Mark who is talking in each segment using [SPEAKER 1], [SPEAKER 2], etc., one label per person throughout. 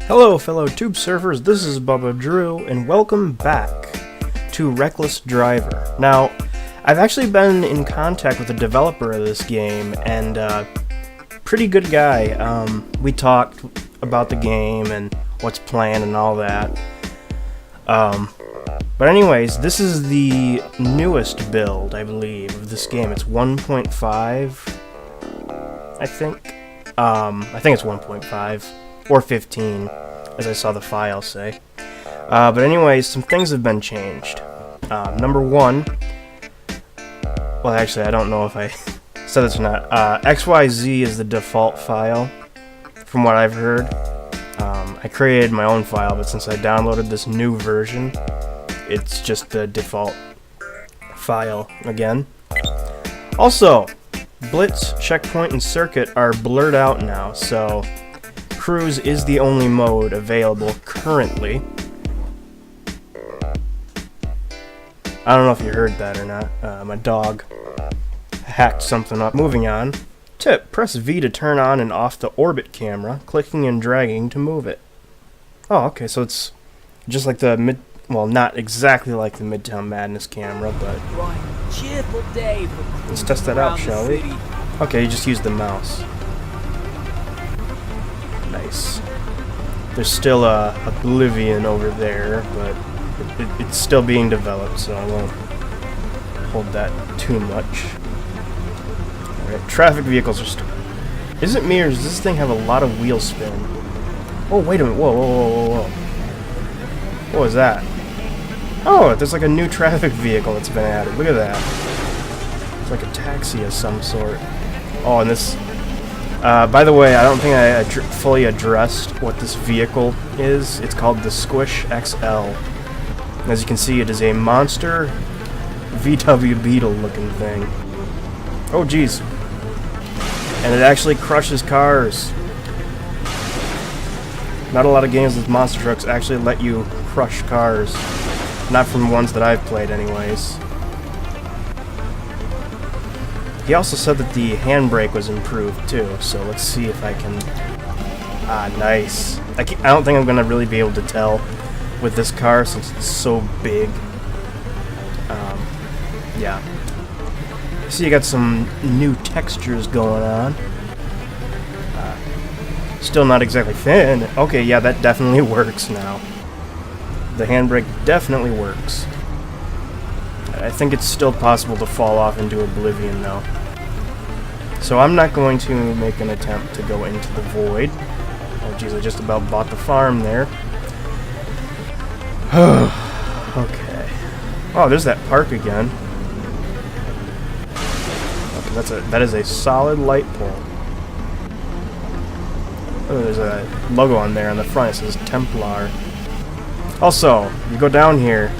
[SPEAKER 1] Hello fellow tube surfers, this is Bubba Drew, and welcome back to Reckless Driver. Now, I've actually been in contact with the developer of this game, and pretty good guy. We talked about the game and what's planned and all that. But anyways, this is the newest build, I believe, of this game. It's 1.5, I think. I think it's 1.5. Or 15, as I saw the file say. But anyways, some things have been changed. Number one, well actually I don't know if I said this or not, XYZ is the default file, from what I've heard. I created my own file, but since I downloaded this new version, it's just the default file again. Also, Blitz, Checkpoint, and Circuit are blurred out now, so Cruise is the only mode available currently. I don't know if you heard that or not. My dog hacked something up. Moving on. Tip, press V to turn on and off the orbit camera, clicking and dragging to move it. Oh, okay, so it's just like the well, not exactly like the Midtown Madness camera, but let's test that out, shall we? Okay, you just use the mouse. Nice. There's still Oblivion over there, but it's still being developed, so I won't hold that too much. Alright, traffic vehicles are Is it me, or does this thing have a lot of wheel spin? Oh, wait a minute. Whoa, whoa, whoa, whoa, whoa. What was that? Oh, there's like a new traffic vehicle that's been added. Look at that. It's like a taxi of some sort. Oh, and this... by the way, I don't think I fully addressed what this vehicle is. It's called the Squish XL. As you can see, it is a monster VW Beetle looking thing. Oh geez. And it actually crushes cars. Not a lot of games with monster trucks actually let you crush cars. Not from ones that I've played anyways. He also said that the handbrake was improved too, so let's see if I can... Ah, nice. I don't think I'm going to really be able to tell with this car since it's so big. Yeah. See, you got some new textures going on. Still not exactly thin. Okay, yeah, that definitely works now. The handbrake definitely works. I think it's still possible to fall off into oblivion, though. So I'm not going to make an attempt to go into the void. Oh, jeez, I just about bought the farm there. Okay. Oh, there's that park again. Okay, that is a solid light pole. Oh, there's a logo on there on the front. It says Templar. Also, you go down here.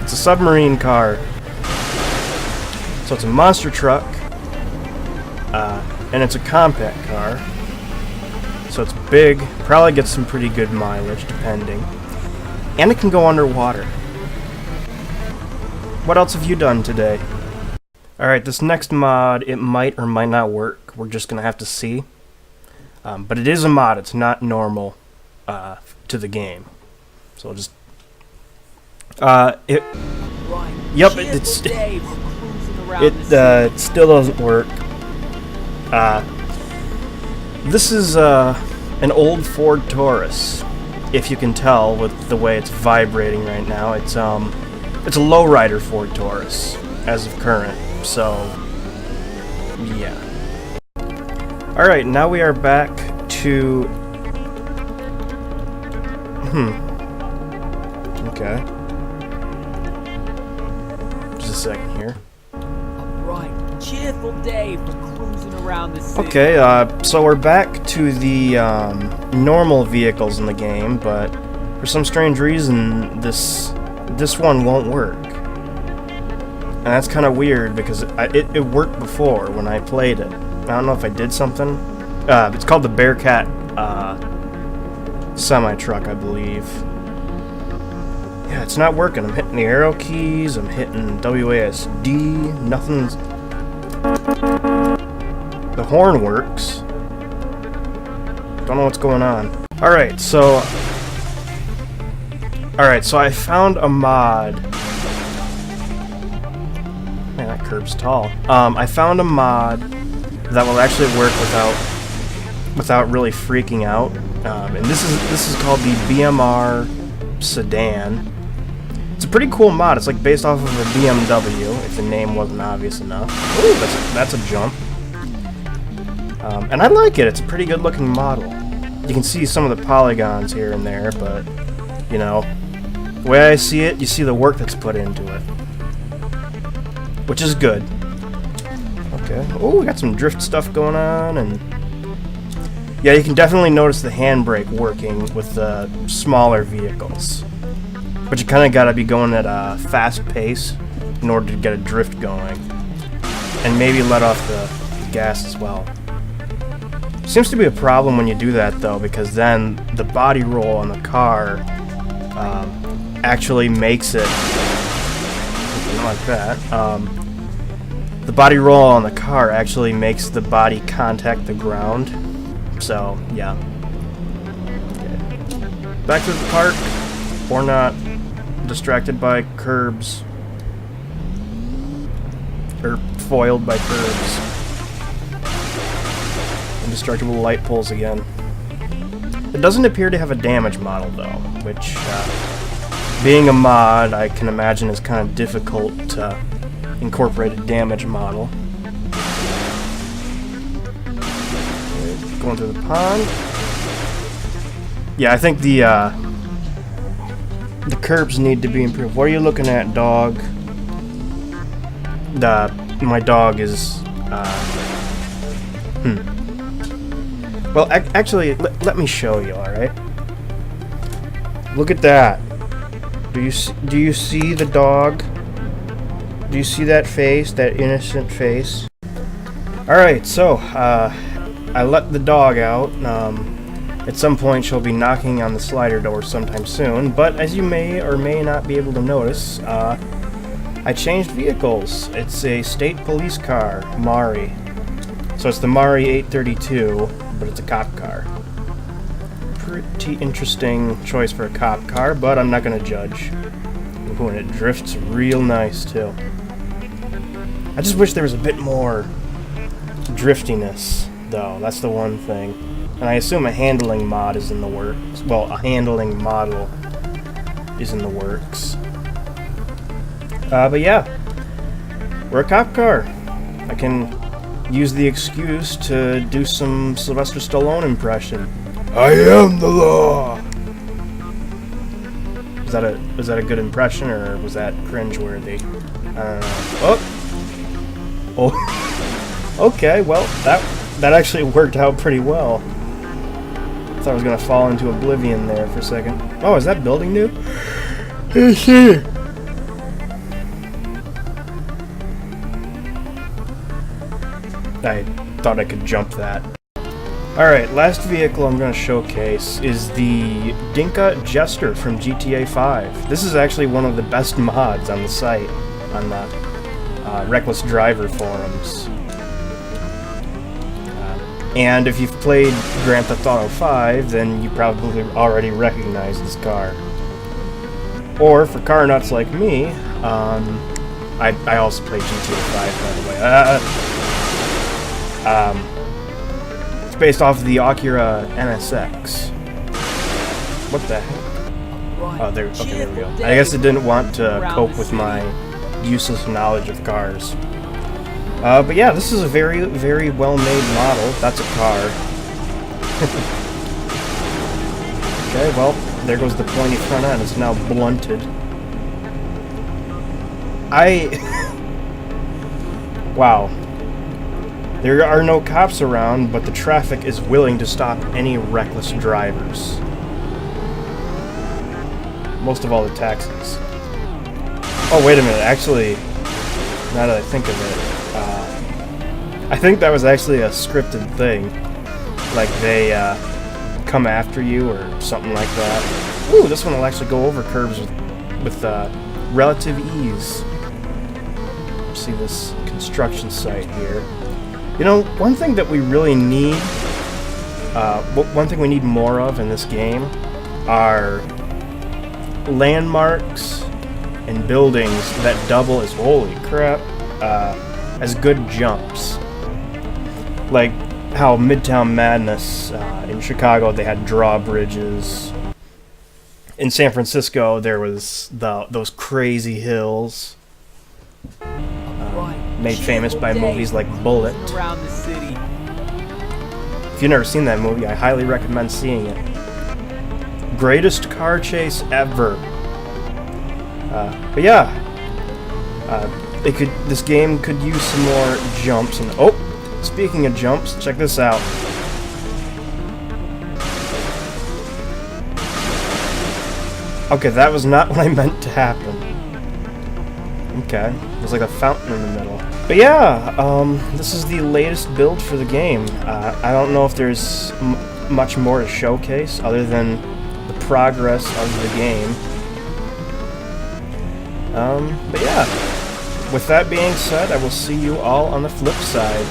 [SPEAKER 1] It's a submarine car. So it's a monster truck. And it's a compact car. So it's big. Probably gets some pretty good mileage, depending. And it can go underwater. What else have you done today? Alright, this next mod, it might or might not work. We're just going to have to see. But it is a mod. It's not normal to the game. So I'll just... Yep, it still doesn't work. This is an old Ford Taurus, if you can tell with the way it's vibrating right now. It's a lowrider Ford Taurus as of current. So yeah. All right, now we are back to Okay. Just a second here.
[SPEAKER 2] Alright, cheerful day for cruising around the city.
[SPEAKER 1] Okay, so we're back to the normal vehicles in the game, but for some strange reason, this one won't work. And that's kind of weird because it worked before when I played it. I don't know if I did something. It's called the Bearcat semi-truck, I believe. Yeah, it's not working. I'm hitting the arrow keys, I'm hitting WASD, nothing's... The horn works. Don't know what's going on. Alright, so I found a mod. Man, that curb's tall. I found a mod that will actually work without really freaking out. And this is called the BMR Sedan. It's a pretty cool mod. It's like based off of a BMW, if the name wasn't obvious enough. Ooh, that's a jump. And I like it. It's a pretty good looking model. You can see some of the polygons here and there, but you know, the way I see it, you see the work that's put into it, which is good. Okay. Oh, we got some drift stuff going on, and yeah, you can definitely notice the handbrake working with the smaller vehicles. But you kind of got to be going at a fast pace in order to get a drift going, and maybe let off the gas as well. Seems to be a problem when you do that though, because then the body roll on the car actually makes it not like that. The body roll on the car actually makes the body contact the ground. So yeah. Okay. Back to the park, or not distracted by curbs, or foiled by curbs. Indestructible light poles again. It doesn't appear to have a damage model though, which, being a mod, I can imagine is kind of difficult to incorporate a damage model. Okay, going through the pond. Yeah, I think the curbs need to be improved. What are you looking at, dog? My dog is, Well, actually, let me show you, alright? Look at that. Do you see the dog? Do you see that face, that innocent face? Alright, so, I let the dog out. At some point she'll be knocking on the slider door sometime soon, but as you may or may not be able to notice, I changed vehicles. It's a state police car, Mari. So it's the Mari 832, but it's a cop car. Pretty interesting choice for a cop car, but I'm not gonna judge. Ooh, and it drifts real nice too. I just wish there was a bit more driftiness, though. That's the one thing. And I assume a handling mod is in the works. Well, a handling model is in the works. But yeah, we're a cop car. I can use the excuse to do some Sylvester Stallone impression. I am the law. Was that a good impression, or was that cringeworthy? Oh. Okay. Well, that actually worked out pretty well. I thought I was gonna fall into oblivion there for a second. Oh, is that building new? I thought I could jump that. Alright, last vehicle I'm going to showcase is the Dinka Jester from GTA 5. This is actually one of the best mods on the site, on the Reckless Driver forums. And if you've played Grand Theft Auto 5, then you probably already recognize this car. Or, for car nuts like me, I also play GTA 5, by the way. It's based off of the Acura NSX. What the heck? Oh, there we go. I guess it didn't want to cope with my useless knowledge of cars. But yeah, this is a very, very well-made model. That's a car. Okay, well, there goes the pointy front end. It's now blunted. Wow. There are no cops around, but the traffic is willing to stop any reckless drivers. Most of all the taxis. Oh, wait a minute. Actually, now that I think of it, I think that was actually a scripted thing. Like, they come after you or something like that. Ooh, this one will actually go over curbs with relative ease. See this construction site here. You know, one thing that we really need one thing we need more of in this game are landmarks and buildings that double as, holy crap, as good jumps. Like how Midtown Madness in Chicago, they had drawbridges. In San Francisco, there was those crazy hills made famous by movies like Bullet.
[SPEAKER 2] Around the city.
[SPEAKER 1] If you've never seen that movie, I highly recommend seeing it. Greatest car chase ever. But yeah, this game could use some more jumps. And oh, speaking of jumps, check this out. Okay, that was not what I meant to happen. Okay, there's like a fountain in the middle. But yeah, this is the latest build for the game. I don't know if there's much more to showcase other than the progress of the game. But yeah, with that being said, I will see you all on the flip side.